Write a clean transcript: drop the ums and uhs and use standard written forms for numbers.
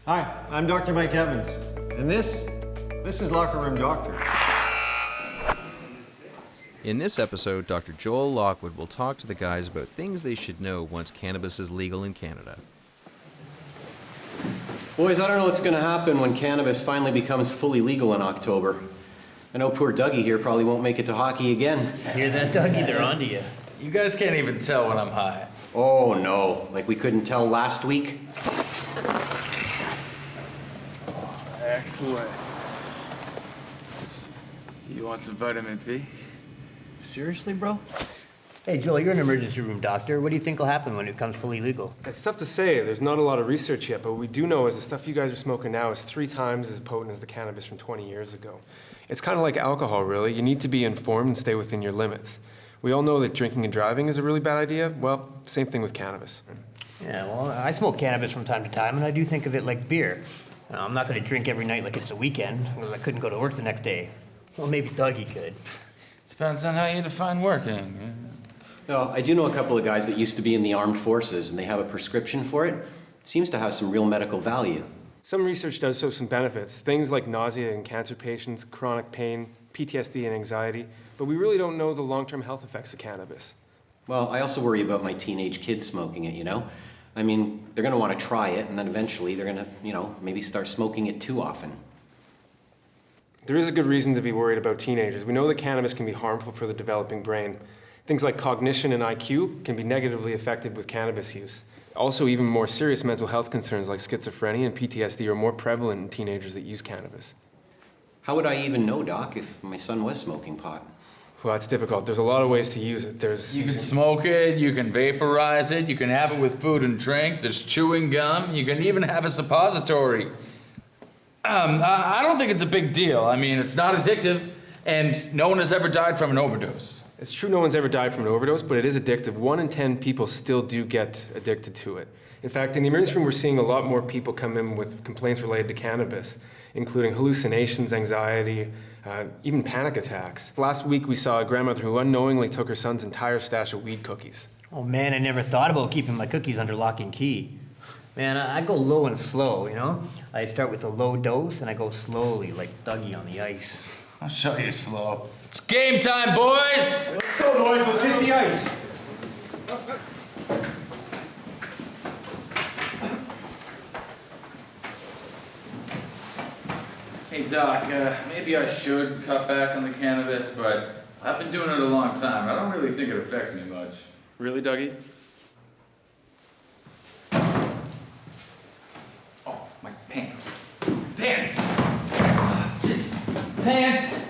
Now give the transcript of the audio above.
Hi, I'm Dr. Mike Evans, and this is Locker Room Doctor. In this episode, Dr. Joel Lockwood will talk to the guys about things they should know once cannabis is legal in Canada. Boys, I don't know what's going to happen when cannabis finally becomes fully legal in October. I know poor Dougie here probably won't make it to hockey again. Hear that, Dougie? They're onto you. You guys can't even tell when I'm high. Oh no, like we couldn't tell last week? Excellent. You want some vitamin B? Seriously, bro? Hey, Joel, you're an emergency room doctor. What do you think will happen when it becomes fully legal? It's tough to say. There's not a lot of research yet, but what we do know is the stuff you guys are smoking now is 3 times as potent as the cannabis from 20 years ago. It's kind of like alcohol, really. You need to be informed and stay within your limits. We all know that drinking and driving is a really bad idea. Well, same thing with cannabis. Yeah, well, I smoke cannabis from time to time, and I do think of it like beer. I'm not going to drink every night like it's a weekend, because I couldn't go to work the next day. Well, maybe Dougie could. Depends on how you define working. No, I do know a couple of guys that used to be in the armed forces and they have a prescription for it. It seems to have some real medical value. Some research does show some benefits, things like nausea in cancer patients, chronic pain, PTSD and anxiety, but we really don't know the long-term health effects of cannabis. Well, I also worry about my teenage kids smoking it, you know? I mean, they're gonna wanna try it and then eventually they're gonna, maybe start smoking it too often. There is a good reason to be worried about teenagers. We know that cannabis can be harmful for the developing brain. Things like cognition and IQ can be negatively affected with cannabis use. Also, even more serious mental health concerns like schizophrenia and PTSD are more prevalent in teenagers that use cannabis. How would I even know, Doc, if my son was smoking pot? Well, that's difficult. There's a lot of ways to use it. You can smoke it, you can vaporize it, you can have it with food and drink, there's chewing gum, you can even have a suppository. I don't think it's a big deal. I mean, it's not addictive, and no one has ever died from an overdose. It's true no one's ever died from an overdose, but it is addictive. 1 in 10 people still do get addicted to it. In fact, in the emergency room, we're seeing a lot more people come in with complaints related to cannabis, including hallucinations, anxiety, even panic attacks. Last week, we saw a grandmother who unknowingly took her son's entire stash of weed cookies. Oh, man, I never thought about keeping my cookies under lock and key. Man, I go low and slow, you know? I start with a low dose, and I go slowly, like Dougie on the ice. I'll show you slow. It's game time, boys! Let's go, boys. Let's hit the ice. Hey, Doc, maybe I should cut back on the cannabis, but I've been doing it a long time. I don't really think it affects me much. Really, Dougie? Oh, my pants. Pants! Pants!